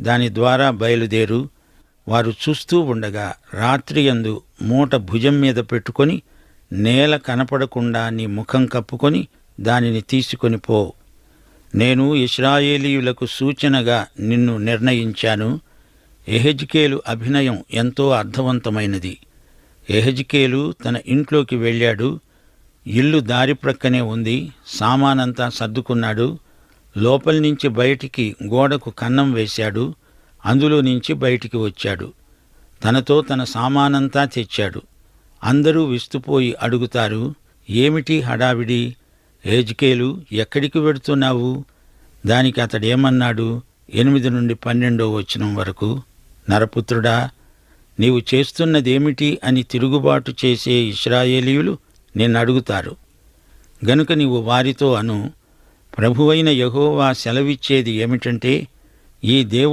దాని ద్వారా బయలుదేరు. వారు చూస్తూ ఉండగా రాత్రియందు మూట భుజం మీద పెట్టుకొని నేల కనపడకుండా నీ ముఖం కప్పుకొని దానిని తీసుకొని పో. నేను ఇశ్రాయేలీయులకు సూచనగా నిన్ను నిర్ణయించాను. యెహెజ్కేలు అభినయం ఎంతో అర్థవంతమైనది. యెహెజ్కేలు తన ఇంట్లోకి వెళ్ళాడు. ఇల్లు దారి ప్రక్కనే ఉంది. సామానంతా సర్దుకున్నాడు. లోపల్నించి బయటికి గోడకు కన్నం వేశాడు. అందులో నుంచి బయటికి వచ్చాడు. తనతో తన సామానంతా తెచ్చాడు. అందరూ విస్తుపోయి అడుగుతారు, ఏమిటి హడావిడి? యెహెజ్కేలు, ఎక్కడికి వెడుతున్నావు? దానికి అతడేమన్నాడు? 8 నుండి 12 వచనం వరకు, నరపుత్రుడా, నీవు చేస్తున్నదేమిటి అని తిరుగుబాటు చేసే ఇశ్రాయేలీయులు నిన్నడుగుతారు. గనుక నీవు వారితో అను, ప్రభువైన యెహోవా సెలవిచ్చేది ఏమిటంటే, ఈ దేవుడు